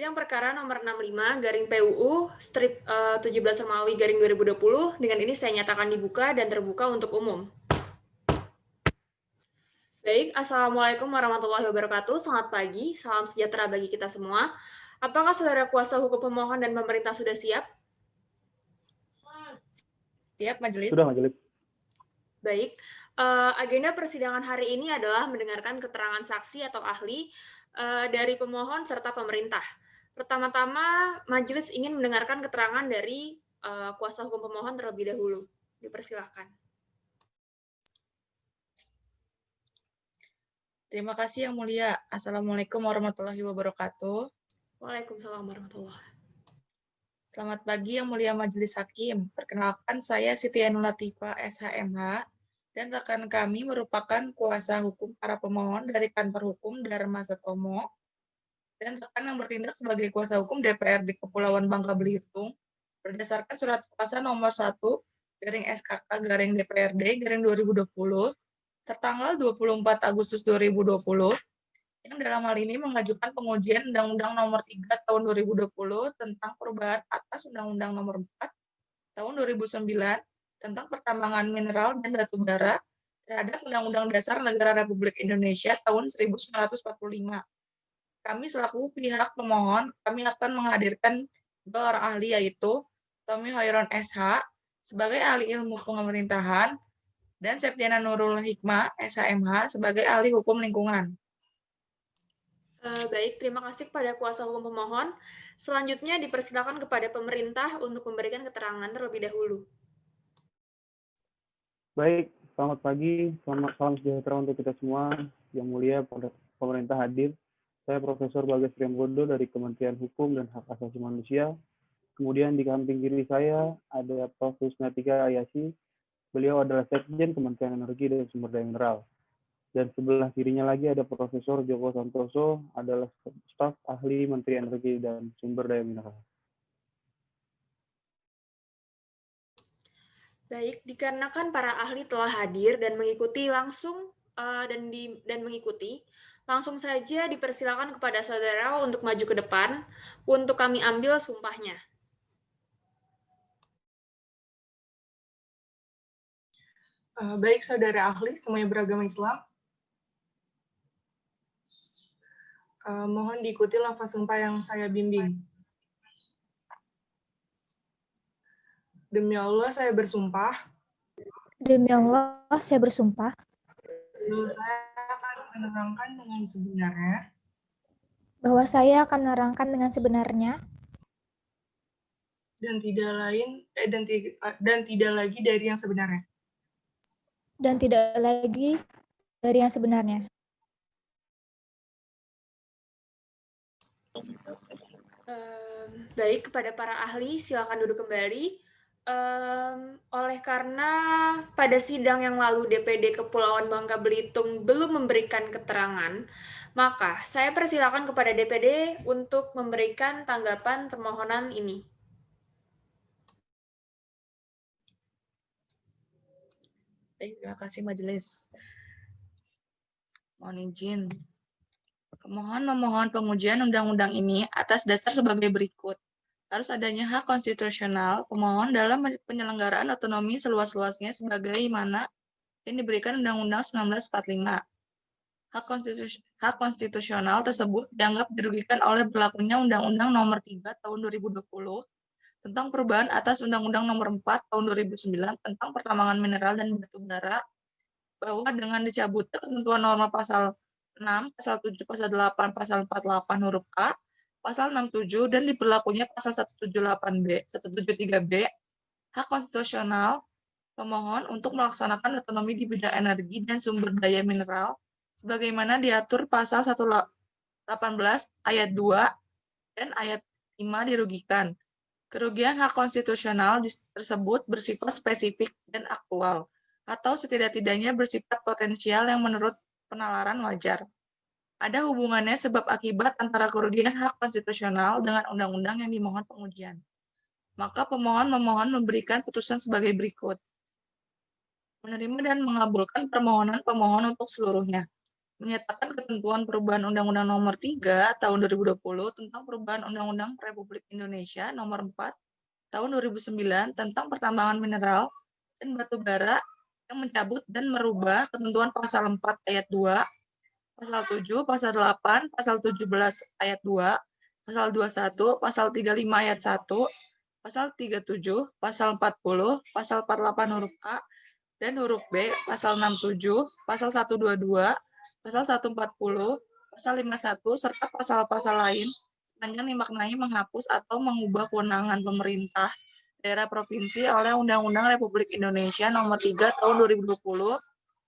Sidang perkara nomor 65 garing PUU strip 17 Romawi garing 2020 dengan ini saya nyatakan dibuka dan terbuka untuk umum. Baik, Assalamualaikum warahmatullahi wabarakatuh. Selamat pagi, salam sejahtera bagi kita semua. Apakah saudara kuasa hukum pemohon dan pemerintah sudah siap? Siap, Majelis. Sudah, Majelis. Baik, agenda persidangan hari ini adalah mendengarkan keterangan saksi atau ahli dari pemohon serta pemerintah. Pertama-tama, majelis ingin mendengarkan keterangan dari kuasa hukum pemohon terlebih dahulu. Dipersilahkan. Terima kasih Yang Mulia. Assalamualaikum warahmatullahi wabarakatuh. Waalaikumsalam warahmatullahi wabarakatuh. Selamat pagi Yang Mulia Majelis Hakim. Perkenalkan saya Siti Ainul Latifah, SHMH, dan rekan kami merupakan kuasa hukum para pemohon dari Kantor Hukum Dharma Setomo, dan rekan yang bertindak sebagai kuasa hukum DPRD Kepulauan Bangka Belitung berdasarkan surat kuasa nomor 1 garing SKK garing DPRD garing 2020 tertanggal 24 Agustus 2020 yang dalam hal ini mengajukan pengujian Undang-Undang Nomor 3 Tahun 2020 tentang perubahan atas Undang-Undang Nomor 4 Tahun 2009 tentang pertambangan mineral dan batu bara terhadap Undang-Undang Dasar Negara Republik Indonesia tahun 1945. Kami selaku pihak pemohon, kami akan menghadirkan dua orang ahli yaitu Tommy Hoiron SH sebagai ahli ilmu pemerintahan dan Septiana Nurul Hikmah SHMH sebagai ahli hukum lingkungan. Baik, terima kasih kepada kuasa hukum pemohon. Selanjutnya dipersilakan kepada pemerintah untuk memberikan keterangan terlebih dahulu. Baik, selamat pagi, salam sejahtera untuk kita semua. Yang mulia pemerintah hadir. Saya Profesor Bagas Priambodo dari Kementerian Hukum dan Hak Asasi Manusia. Kemudian di samping kiri saya ada Prof. Husnatika Ayasi. Beliau adalah Sekjen Kementerian Energi dan Sumber Daya Mineral. Dan sebelah kirinya lagi ada Profesor Joko Santoso, adalah staf ahli Menteri Energi dan Sumber Daya Mineral. Baik, dikarenakan para ahli telah hadir dan mengikuti langsung langsung saja dipersilakan kepada saudara untuk maju ke depan untuk kami ambil sumpahnya. Baik saudara ahli, semuanya beragama Islam. Mohon diikuti lafaz sumpah yang saya bimbing. Demi Allah saya bersumpah. Demi Allah saya bersumpah. Bahwa saya akan menerangkan dengan sebenarnya. Bahwa saya akan menerangkan dengan sebenarnya. Dan tidak lagi dari yang sebenarnya. Dan tidak lagi dari yang sebenarnya. Baik, kepada para ahli silakan duduk kembali. Oleh karena pada sidang yang lalu DPD Kepulauan Bangka Belitung belum memberikan keterangan, maka saya persilakan kepada DPD untuk memberikan tanggapan permohonan ini. Baik, terima kasih Majelis. Mohon izin. Pemohon memohon pengujian undang-undang ini atas dasar sebagai berikut. Harus adanya hak konstitusional pemohon dalam penyelenggaraan otonomi seluas-luasnya sebagaimana yang diberikan Undang-Undang 1945. Hak konstitusional tersebut dianggap dirugikan oleh berlakunya Undang-Undang Nomor 3 Tahun 2020 tentang perubahan atas Undang-Undang Nomor 4 Tahun 2009 tentang pertambangan mineral dan batu bara, bahwa dengan dicabutnya ketentuan norma pasal 6, pasal 7, pasal 8, pasal 48 huruf A, pasal 67, dan diberlakunya pasal 178B, 173B, hak konstitusional pemohon untuk melaksanakan otonomi di bidang energi dan sumber daya mineral, sebagaimana diatur pasal 118 ayat 2 dan ayat 5 dirugikan. Kerugian hak konstitusional tersebut bersifat spesifik dan aktual, atau setidak-tidaknya bersifat potensial yang menurut penalaran wajar. Ada hubungannya sebab akibat antara kerugian hak konstitusional dengan undang-undang yang dimohon pengujian. Maka pemohon memohon memberikan putusan sebagai berikut. Menerima dan mengabulkan permohonan pemohon untuk seluruhnya. menyatakan ketentuan perubahan Undang-Undang Nomor 3 Tahun 2020 tentang perubahan Undang-Undang Republik Indonesia Nomor 4 Tahun 2009 tentang pertambangan mineral dan batu bara yang mencabut dan merubah ketentuan pasal 4 ayat 2, pasal 7, pasal 8, pasal 17 ayat 2, pasal 21, pasal 35 ayat 1, pasal 37, pasal 40, pasal 48 huruf A dan huruf B, pasal 67, pasal 122, pasal 140, pasal 51, serta pasal-pasal lain sepanjang dimaknai menghapus atau mengubah kewenangan pemerintah daerah provinsi oleh Undang-Undang Republik Indonesia Nomor 3 Tahun 2020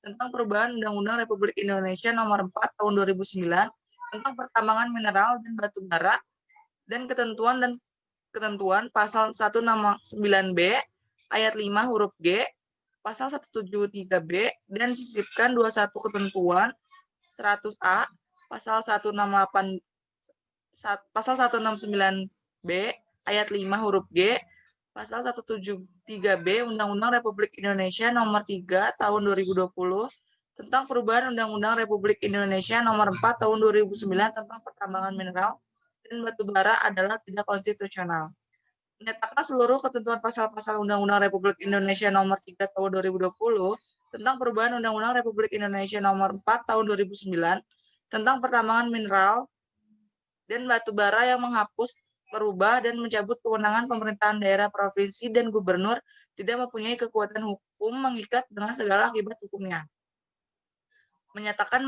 tentang perubahan Undang-Undang Republik Indonesia Nomor 4 Tahun 2009 tentang pertambangan mineral dan batu bara dan ketentuan pasal 169B ayat 5 huruf G, pasal 173B dan disisipkan 21 ketentuan 100A, pasal 168 pasal 169B ayat 5 huruf G, pasal 173B Undang-Undang Republik Indonesia Nomor 3 Tahun 2020 tentang perubahan Undang-Undang Republik Indonesia Nomor 4 Tahun 2009 tentang pertambangan mineral dan batu bara adalah tidak konstitusional. Menyatakan seluruh ketentuan pasal-pasal Undang-Undang Republik Indonesia Nomor 3 Tahun 2020 tentang perubahan Undang-Undang Republik Indonesia Nomor 4 Tahun 2009 tentang pertambangan mineral dan batu bara yang menghapus, merubah, dan mencabut kewenangan pemerintahan daerah, provinsi, dan gubernur tidak mempunyai kekuatan hukum mengikat dengan segala akibat hukumnya. Menyatakan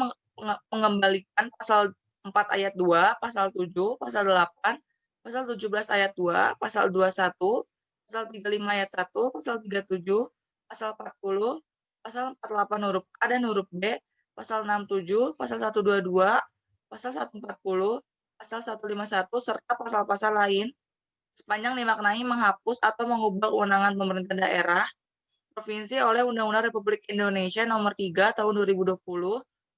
mengembalikan pasal 4 ayat 2, pasal 7, pasal 8, pasal 17 ayat 2, pasal 21, pasal 35 ayat 1, pasal 37, pasal 40, pasal 48 huruf A dan huruf B, pasal 67, pasal 122, pasal 140, pasal 151, serta pasal-pasal lain sepanjang dimaknai menghapus atau mengubah kewenangan pemerintah daerah, provinsi oleh Undang-Undang Republik Indonesia Nomor 3 Tahun 2020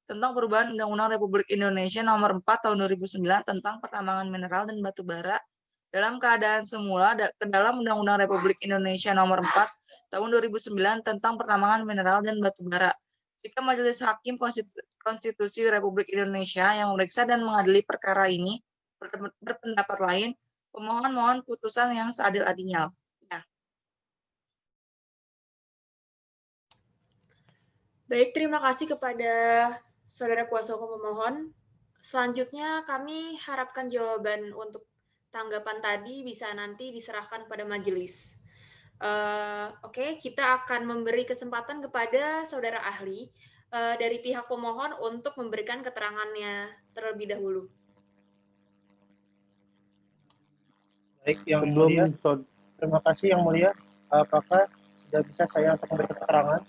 tentang perubahan Undang-Undang Republik Indonesia Nomor 4 Tahun 2009 tentang pertambangan mineral dan batu bara dalam keadaan semula ke dalam Undang-Undang Republik Indonesia Nomor 4 Tahun 2009 tentang pertambangan mineral dan batu bara. Jika Majelis Hakim Konstitusi Republik Indonesia yang memeriksa dan mengadili perkara ini berpendapat lain, pemohon mohon putusan yang seadil-adilnya. Ya. Baik, terima kasih kepada Saudara Kuasa Hukum pemohon. Selanjutnya kami harapkan jawaban untuk tanggapan tadi bisa nanti diserahkan kepada majelis. Oke, kita akan memberi kesempatan kepada saudara ahli dari pihak pemohon untuk memberikan keterangannya terlebih dahulu. Baik, Yang Mulia. Terima kasih Yang Mulia. Apakah sudah bisa saya untuk memberi keterangan?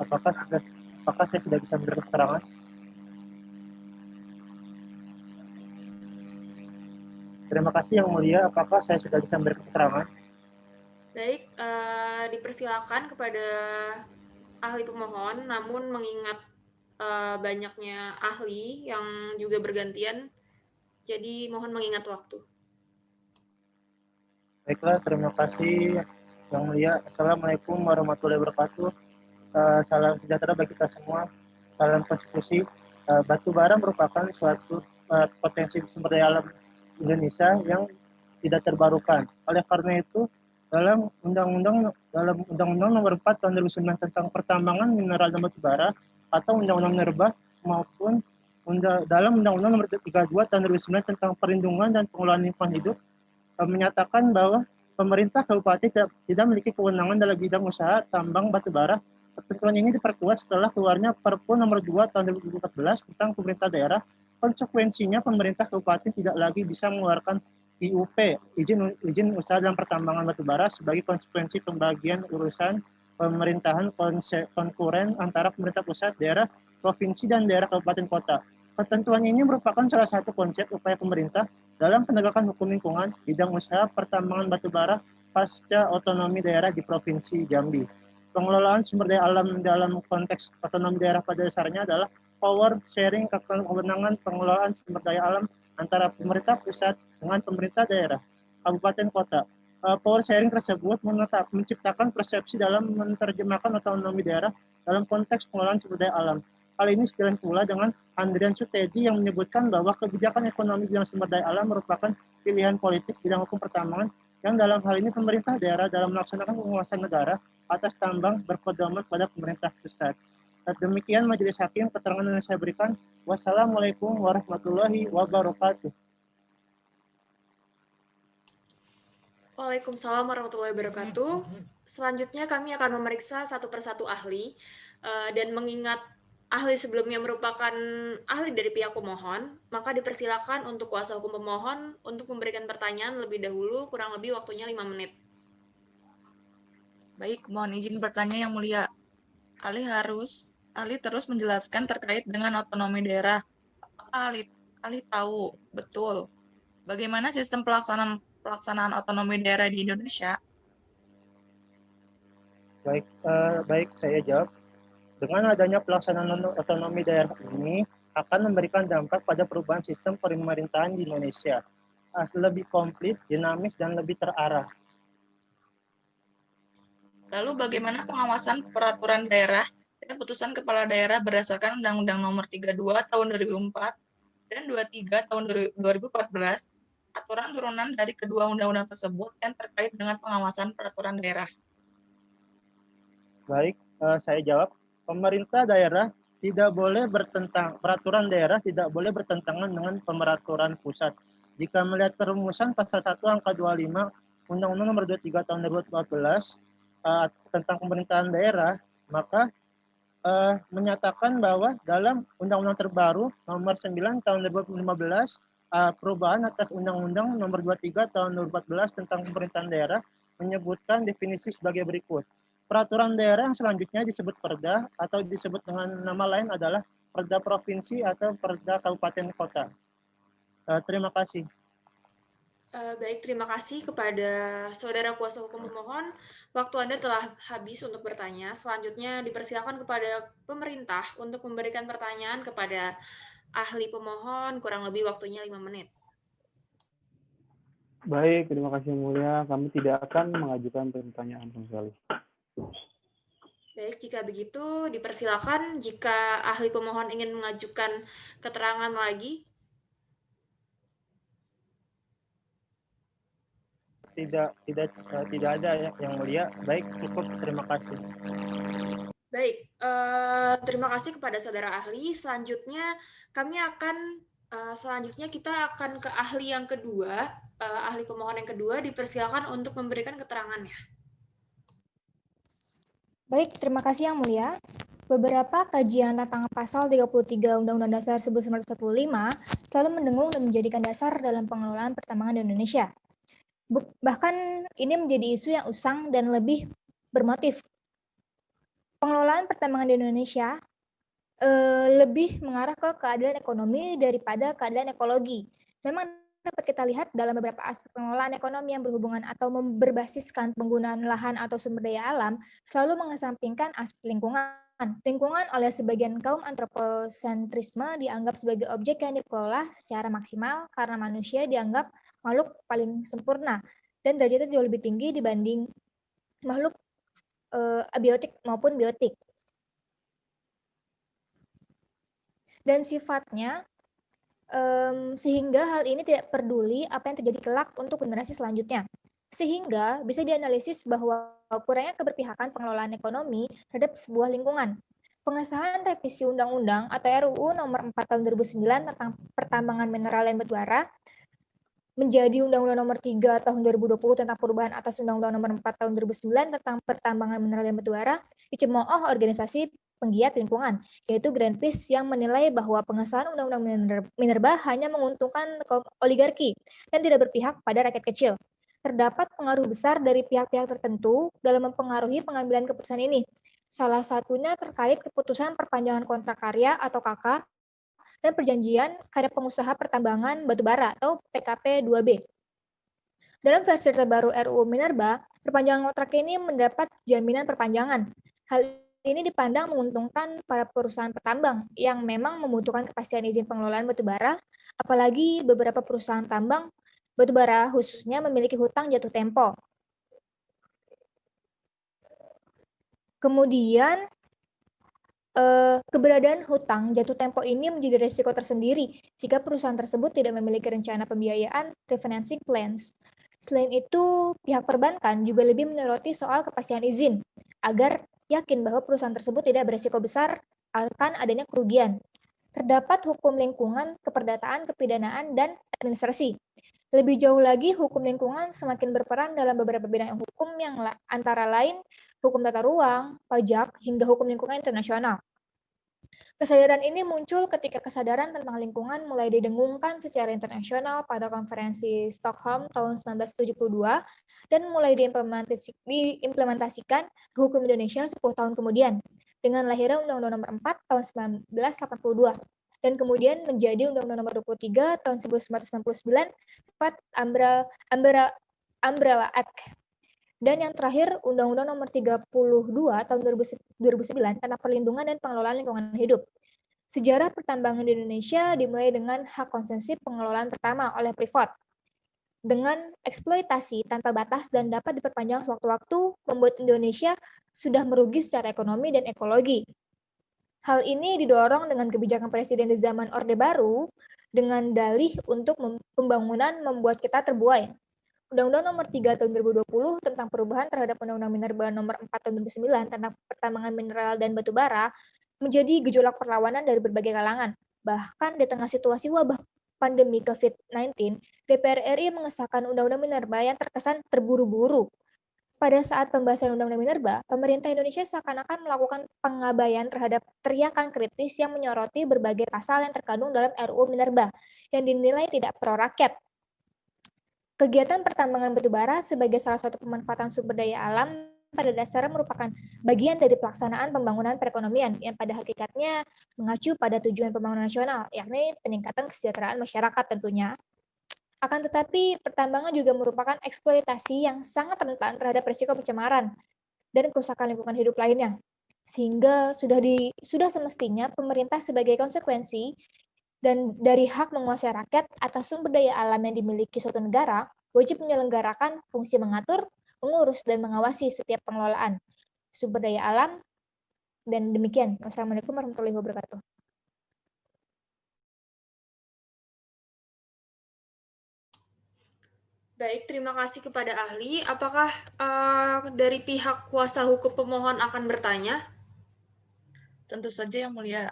Apakah saya sudah bisa memberi keterangan? Terima kasih Yang Mulia. Apakah saya sudah bisa memberi keterangan? Baik, dipersilakan kepada ahli pemohon, namun mengingat banyaknya ahli yang juga bergantian, jadi mohon mengingat waktu. Baiklah, terima kasih Yang Mulia. Assalamualaikum warahmatullahi wabarakatuh. Salam sejahtera bagi kita semua. Salam konstitusi. Batu bara merupakan suatu potensi sumber daya alam Indonesia yang tidak terbarukan. Oleh karena itu, dalam Undang-Undang Nomor 4 Tahun 2009 tentang pertambangan mineral dan batu bara atau Undang-Undang Minerba maupun dalam Undang-Undang Nomor 32 Tahun 2009 tentang perlindungan dan pengelolaan lingkungan hidup menyatakan bahwa pemerintah kabupaten tidak memiliki kewenangan dalam bidang usaha tambang batu bara. Ketentuan ini diperkuat setelah keluarnya Perpu Nomor 2 Tahun 2014 tentang pemerintah daerah. Konsekuensinya pemerintah kabupaten tidak lagi bisa mengeluarkan IUP, izin usaha dalam pertambangan batu bara, sebagai konsekuensi pembagian urusan pemerintahan konkuren antara pemerintah pusat, daerah, provinsi, dan daerah kabupaten kota. Ketentuan ini merupakan salah satu konsep upaya pemerintah dalam penegakan hukum lingkungan bidang usaha pertambangan batu bara pasca otonomi daerah di Provinsi Jambi. Pengelolaan sumber daya alam dalam konteks otonomi daerah pada dasarnya adalah power sharing kewenangan pengelolaan sumber daya alam antara pemerintah pusat dengan pemerintah daerah, kabupaten kota. Power sharing tersebut menciptakan persepsi dalam menerjemahkan otonomi daerah dalam konteks pengelolaan sumber daya alam. Hal ini sejalan pula dengan Andrian Sutedi yang menyebutkan bahwa kebijakan ekonomi bidang sumber daya alam merupakan pilihan politik bidang hukum pertambangan yang dalam hal ini pemerintah daerah dalam melaksanakan penguasaan negara atas tambang berpedoman pada pemerintah pusat. Demikian Majelis Hakim keterangan yang saya berikan. Wassalamualaikum warahmatullahi wabarakatuh. Waalaikumsalam warahmatullahi wabarakatuh. Selanjutnya kami akan memeriksa satu persatu ahli dan mengingat ahli sebelumnya merupakan ahli dari pihak pemohon, maka dipersilakan untuk kuasa hukum pemohon untuk memberikan pertanyaan lebih dahulu, kurang lebih waktunya 5 menit. Baik, mohon izin bertanya Yang Mulia. Ahli terus menjelaskan terkait dengan otonomi daerah. Apakah ahli tahu betul bagaimana sistem pelaksanaan otonomi daerah di Indonesia? Baik, saya jawab. Dengan adanya pelaksanaan otonomi daerah ini akan memberikan dampak pada perubahan sistem pemerintahan di Indonesia. Lebih komplit, dinamis, dan lebih terarah. Lalu bagaimana pengawasan peraturan daerah dan putusan kepala daerah berdasarkan Undang-Undang Nomor 32 Tahun 2004 dan 23 Tahun 2014, aturan turunan dari kedua undang-undang tersebut yang terkait dengan pengawasan peraturan daerah? Baik, saya jawab. Pemerintah daerah tidak boleh peraturan daerah tidak boleh bertentangan dengan peraturan pusat. Jika melihat perumusan pasal 1 angka 25 Undang-Undang Nomor 23 Tahun 2014 tentang pemerintahan daerah, maka menyatakan bahwa dalam Undang-Undang terbaru Nomor 9 Tahun 2015 perubahan atas Undang-Undang Nomor 23 Tahun 2014 tentang pemerintahan daerah menyebutkan definisi sebagai berikut. Peraturan daerah yang selanjutnya disebut Perda atau disebut dengan nama lain adalah Perda Provinsi atau Perda Kabupaten Kota. Terima kasih. Baik, terima kasih kepada saudara kuasa hukum pemohon. Waktu Anda telah habis untuk bertanya. Selanjutnya dipersilakan kepada pemerintah untuk memberikan pertanyaan kepada ahli pemohon, kurang lebih waktunya 5 menit. Baik, terima kasih Yang Mulia. Kami tidak akan mengajukan pertanyaan sama sekali. Baik, jika begitu dipersilakan jika ahli pemohon ingin mengajukan keterangan lagi. Tidak ada Yang Mulia. Baik, cukup. Terima kasih. Baik, terima kasih kepada saudara ahli. Selanjutnya kita akan ke ahli yang kedua, ahli pemohon yang kedua dipersilakan untuk memberikan keterangannya. Baik, terima kasih Yang Mulia. Beberapa kajian tentang pasal 33 Undang-Undang Dasar 1945 selalu mendengung dan menjadikan dasar dalam pengelolaan pertambangan di Indonesia. Bahkan ini menjadi isu yang usang dan lebih bermotif. Pengelolaan pertambangan di Indonesia lebih mengarah ke keadilan ekonomi daripada keadilan ekologi. Memang dapat kita lihat dalam beberapa aspek pengelolaan ekonomi yang berhubungan atau berbasiskan penggunaan lahan atau sumber daya alam selalu mengesampingkan aspek lingkungan. Lingkungan oleh sebagian kaum antroposentrisme dianggap sebagai objek yang dikelola secara maksimal karena manusia dianggap makhluk paling sempurna dan derajatnya jauh lebih tinggi dibanding makhluk abiotik maupun biotik. Dan sifatnya sehingga hal ini tidak peduli apa yang terjadi kelak untuk generasi selanjutnya. Sehingga bisa dianalisis bahwa kurangnya keberpihakan pengelolaan ekonomi terhadap sebuah lingkungan. Pengesahan revisi Undang-Undang atau RUU Nomor 4 Tahun 2009 tentang pertambangan mineral dan batubara menjadi Undang-Undang Nomor 3 Tahun 2020 tentang perubahan atas Undang-Undang Nomor 4 Tahun 2009 tentang pertambangan mineral dan batubara dicemooh organisasi penggiat lingkungan, yaitu Greenpeace yang menilai bahwa pengesahan Undang-Undang Minerba hanya menguntungkan kaum oligarki dan tidak berpihak pada rakyat kecil. Terdapat pengaruh besar dari pihak-pihak tertentu dalam mempengaruhi pengambilan keputusan ini. Salah satunya terkait keputusan perpanjangan kontrak karya atau KK dan perjanjian karya pengusaha pertambangan batubara atau PKP 2B. Dalam versi terbaru RUU Minerba, perpanjangan kontrak ini mendapat jaminan perpanjangan. Hal ini dipandang menguntungkan para perusahaan petambang yang memang membutuhkan kepastian izin pengelolaan batubara, apalagi beberapa perusahaan tambang batubara khususnya memiliki hutang jatuh tempo. Kemudian keberadaan hutang jatuh tempo ini menjadi risiko tersendiri jika perusahaan tersebut tidak memiliki rencana pembiayaan refinancing plans. Selain itu, pihak perbankan juga lebih menyoroti soal kepastian izin agar yakin bahwa perusahaan tersebut tidak berisiko besar akan adanya kerugian. Terdapat hukum lingkungan, keperdataan, kepidanaan, dan administrasi. Lebih jauh lagi, hukum lingkungan semakin berperan dalam beberapa bidang hukum yang antara lain hukum tata ruang, pajak, hingga hukum lingkungan internasional. Kesadaran ini muncul ketika kesadaran tentang lingkungan mulai didengungkan secara internasional pada konferensi Stockholm tahun 1972 dan mulai diimplementasikan ke hukum Indonesia 10 tahun kemudian dengan lahirnya Undang-Undang Nomor 4 tahun 1982 dan kemudian menjadi Undang-Undang Nomor 23 tahun 1999 tepat Umbrella Act. Dan yang terakhir, Undang-Undang Nomor 32 tahun 2009 tentang perlindungan dan pengelolaan lingkungan hidup. Sejarah pertambangan di Indonesia dimulai dengan hak konsesi pengelolaan pertama oleh Freeport. Dengan eksploitasi tanpa batas dan dapat diperpanjang sewaktu-waktu, membuat Indonesia sudah merugi secara ekonomi dan ekologi. Hal ini didorong dengan kebijakan Presiden di zaman Orde Baru dengan dalih untuk pembangunan membuat kita terbuai. Undang-Undang Nomor 3 tahun 2020 tentang perubahan terhadap Undang-Undang Minerba Nomor 4 tahun 2009 tentang pertambangan mineral dan batu bara menjadi gejolak perlawanan dari berbagai kalangan. Bahkan di tengah situasi wabah pandemi COVID-19, DPR RI mengesahkan Undang-Undang Minerba yang terkesan terburu-buru. Pada saat pembahasan Undang-Undang Minerba, pemerintah Indonesia seakan-akan melakukan pengabaian terhadap teriakan kritis yang menyoroti berbagai pasal yang terkandung dalam RUU Minerba yang dinilai tidak pro-rakyat. Kegiatan pertambangan batubara sebagai salah satu pemanfaatan sumber daya alam pada dasarnya merupakan bagian dari pelaksanaan pembangunan perekonomian yang pada hakikatnya mengacu pada tujuan pembangunan nasional, yakni peningkatan kesejahteraan masyarakat tentunya. Akan tetapi, pertambangan juga merupakan eksploitasi yang sangat rentan terhadap risiko pencemaran dan kerusakan lingkungan hidup lainnya. Sehingga sudah semestinya pemerintah sebagai konsekuensi dan dari hak menguasai rakyat atas sumber daya alam yang dimiliki suatu negara, wajib menyelenggarakan fungsi mengatur, mengurus, dan mengawasi setiap pengelolaan sumber daya alam. Dan demikian. Wassalamualaikum warahmatullahi wabarakatuh. Baik, terima kasih kepada ahli. Apakah dari pihak kuasa hukum pemohon akan bertanya? Tentu saja, Yang Mulia.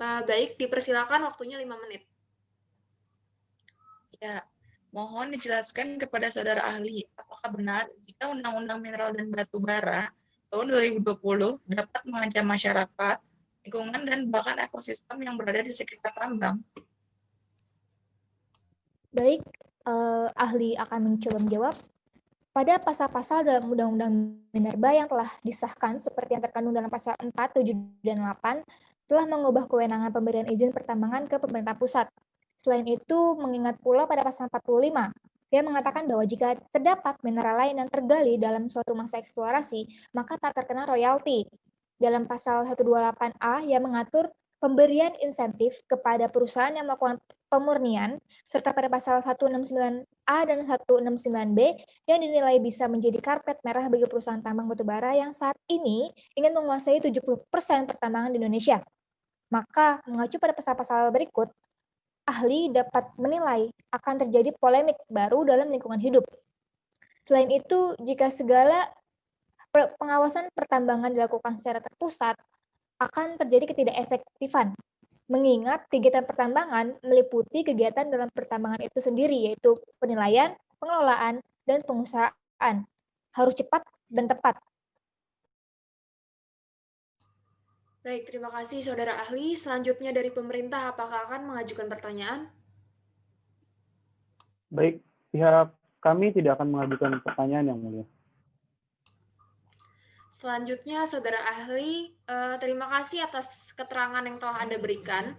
Baik, dipersilakan waktunya 5 menit. Ya, mohon dijelaskan kepada saudara ahli, apakah benar jika Undang-Undang Mineral dan Batu Bara tahun 2020 dapat mengancam masyarakat, lingkungan, dan bahkan ekosistem yang berada di sekitar tambang? Baik, ahli akan mencoba menjawab. Pada pasal-pasal dalam Undang-Undang Minerba yang telah disahkan seperti yang terkandung dalam pasal 4, 7, dan 8, telah mengubah kewenangan pemberian izin pertambangan ke pemerintah pusat. Selain itu, mengingat pula pada pasal 45, yang mengatakan bahwa jika terdapat mineral lain yang tergali dalam suatu masa eksplorasi, maka tak terkena royalti. Dalam pasal 128A yang mengatur pemberian insentif kepada perusahaan yang melakukan pemurnian, serta pada pasal 169A dan 169B yang dinilai bisa menjadi karpet merah bagi perusahaan tambang batubara yang saat ini ingin menguasai 70% pertambangan di Indonesia. Maka, mengacu pada pasal-pasal berikut, ahli dapat menilai akan terjadi polemik baru dalam lingkungan hidup. Selain itu, jika segala pengawasan pertambangan dilakukan secara terpusat, akan terjadi ketidakefektifan. Mengingat kegiatan pertambangan meliputi kegiatan dalam pertambangan itu sendiri, yaitu penilaian, pengelolaan, dan pengusahaan. Harus cepat dan tepat. Baik, terima kasih saudara ahli. Selanjutnya dari pemerintah, apakah akan mengajukan pertanyaan? Baik, pihak kami tidak akan mengajukan pertanyaan, Yang Mulia. Selanjutnya, saudara ahli, terima kasih atas keterangan yang telah Anda berikan.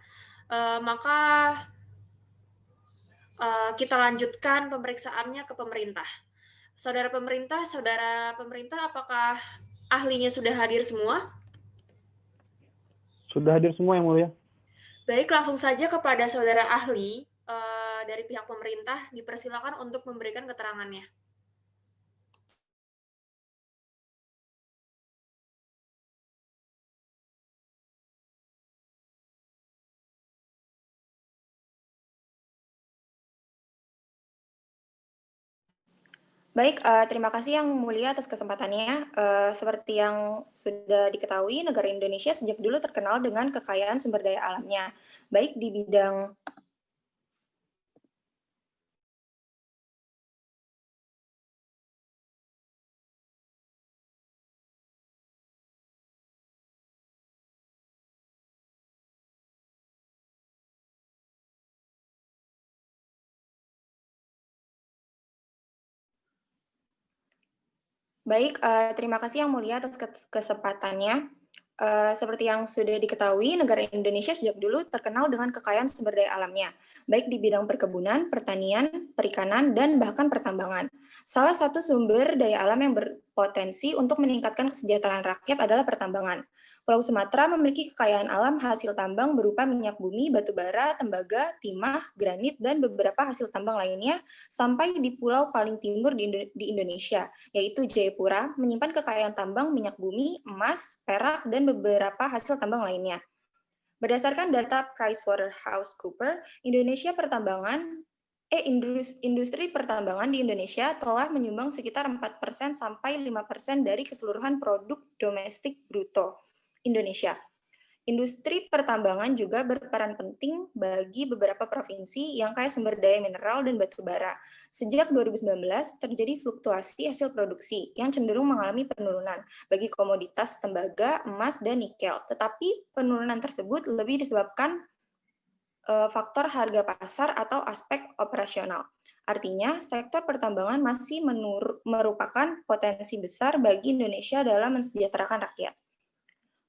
Maka kita lanjutkan pemeriksaannya ke pemerintah. Saudara pemerintah, apakah ahlinya sudah hadir semua? Sudah hadir semua, Yang Mulia. Baik, langsung saja kepada saudara ahli dari pihak pemerintah, dipersilakan untuk memberikan keterangannya. Baik, terima kasih Yang Mulia atas kesempatannya. Seperti yang sudah diketahui, negara Indonesia sejak dulu terkenal dengan kekayaan sumber daya alamnya, baik di bidang Baik, terima kasih Yang Mulia atas kesempatannya. Seperti yang sudah diketahui, negara Indonesia sejak dulu terkenal dengan kekayaan sumber daya alamnya, baik di bidang perkebunan, pertanian, perikanan, dan bahkan pertambangan. Salah satu sumber daya alam yang berpotensi untuk meningkatkan kesejahteraan rakyat adalah pertambangan. Pulau Sumatera memiliki kekayaan alam hasil tambang berupa minyak bumi, batu bara, tembaga, timah, granit, dan beberapa hasil tambang lainnya sampai di pulau paling timur di Indonesia, yaitu Jayapura, menyimpan kekayaan tambang minyak bumi, emas, perak, dan beberapa hasil tambang lainnya. Berdasarkan data PricewaterhouseCoopers, industri pertambangan di Indonesia telah menyumbang sekitar 4% sampai 5% dari keseluruhan produk domestik bruto Indonesia. Industri pertambangan juga berperan penting bagi beberapa provinsi yang kaya sumber daya mineral dan batu bara. Sejak 2019, terjadi fluktuasi hasil produksi yang cenderung mengalami penurunan bagi komoditas tembaga, emas, dan nikel. Tetapi penurunan tersebut lebih disebabkan faktor harga pasar atau aspek operasional. Artinya, sektor pertambangan masih merupakan potensi besar bagi Indonesia dalam mensejahterakan rakyat.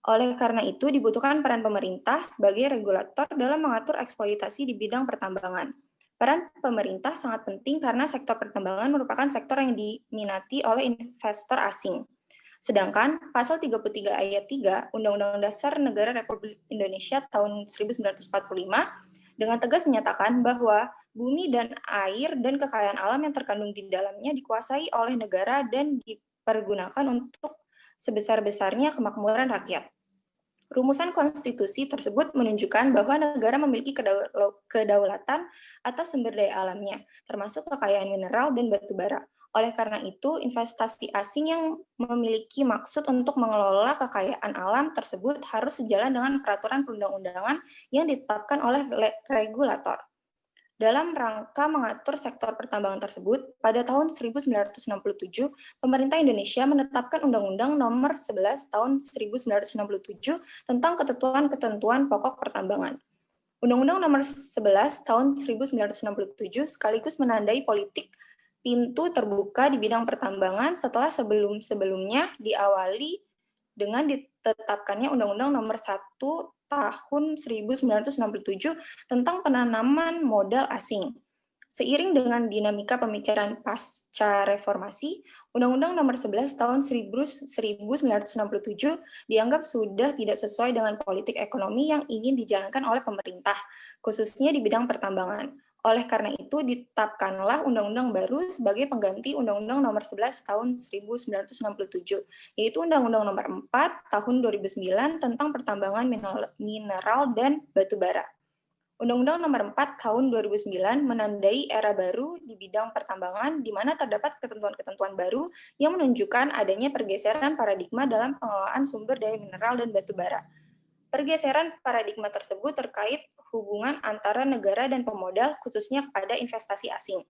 Oleh karena itu, dibutuhkan peran pemerintah sebagai regulator dalam mengatur eksploitasi di bidang pertambangan. Peran pemerintah sangat penting karena sektor pertambangan merupakan sektor yang diminati oleh investor asing. Sedangkan pasal 33 ayat 3 Undang-Undang Dasar Negara Republik Indonesia tahun 1945 dengan tegas menyatakan bahwa bumi dan air dan kekayaan alam yang terkandung di dalamnya dikuasai oleh negara dan dipergunakan untuk sebesar-besarnya kemakmuran rakyat. Rumusan konstitusi tersebut menunjukkan bahwa negara memiliki kedaulatan atas sumber daya alamnya, termasuk kekayaan mineral dan batu bara. Oleh karena itu, investasi asing yang memiliki maksud untuk mengelola kekayaan alam tersebut harus sejalan dengan peraturan perundang-undangan yang ditetapkan oleh regulator. Dalam rangka mengatur sektor pertambangan tersebut, pada tahun 1967, pemerintah Indonesia menetapkan Undang-Undang Nomor 11 Tahun 1967 tentang ketentuan-ketentuan pokok pertambangan. Undang-Undang Nomor 11 Tahun 1967 sekaligus menandai politik pintu terbuka di bidang pertambangan setelah sebelum-sebelumnya diawali dengan ditetapkannya Undang-Undang Nomor 1 Tahun 1967 tentang penanaman modal asing. Seiring dengan dinamika pemikiran pasca reformasi, Undang-Undang Nomor 11 Tahun 1967 dianggap sudah tidak sesuai dengan politik ekonomi yang ingin dijalankan oleh pemerintah, khususnya di bidang pertambangan. Oleh karena itu, ditetapkanlah undang-undang baru sebagai pengganti Undang-Undang Nomor 11 Tahun 1967, yaitu Undang-Undang Nomor 4 Tahun 2009 tentang pertambangan mineral dan batu bara. Undang-Undang Nomor 4 Tahun 2009 menandai era baru di bidang pertambangan, di mana terdapat ketentuan-ketentuan baru yang menunjukkan adanya pergeseran paradigma dalam pengelolaan sumber daya mineral dan batu bara. Pergeseran paradigma tersebut terkait hubungan antara negara dan pemodal, khususnya kepada investasi asing.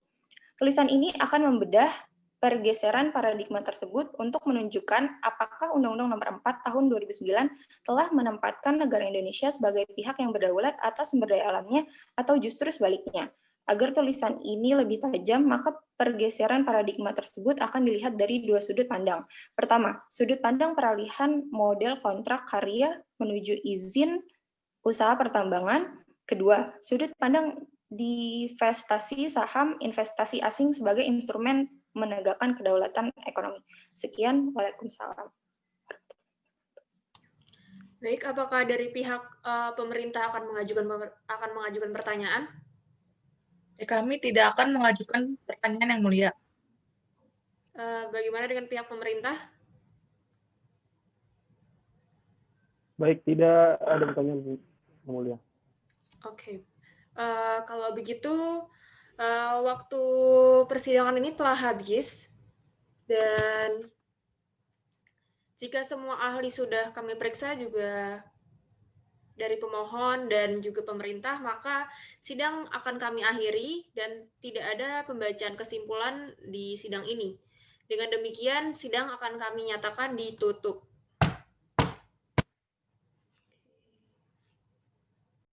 Tulisan ini akan membedah pergeseran paradigma tersebut untuk menunjukkan apakah Undang-Undang Nomor 4 Tahun 2009 telah menempatkan negara Indonesia sebagai pihak yang berdaulat atas sumber daya alamnya atau justru sebaliknya. Agar tulisan ini lebih tajam, maka pergeseran paradigma tersebut akan dilihat dari dua sudut pandang. Pertama, sudut pandang peralihan model kontrak karya menuju izin usaha pertambangan. Kedua, sudut pandang divestasi saham investasi asing sebagai instrumen menegakkan kedaulatan ekonomi. Sekian, Waalaikumsalam. Baik, apakah dari pihak pemerintah akan mengajukan pertanyaan? Kami tidak akan mengajukan pertanyaan yang mulia. Bagaimana dengan pihak pemerintah? Baik, tidak ada pertanyaan, Yang Mulia. Oke. Kalau begitu, waktu persidangan ini telah habis. Dan jika semua ahli sudah kami periksa juga dari pemohon dan juga pemerintah, maka sidang akan kami akhiri dan tidak ada pembacaan kesimpulan di sidang ini. Dengan demikian, sidang akan kami nyatakan ditutup.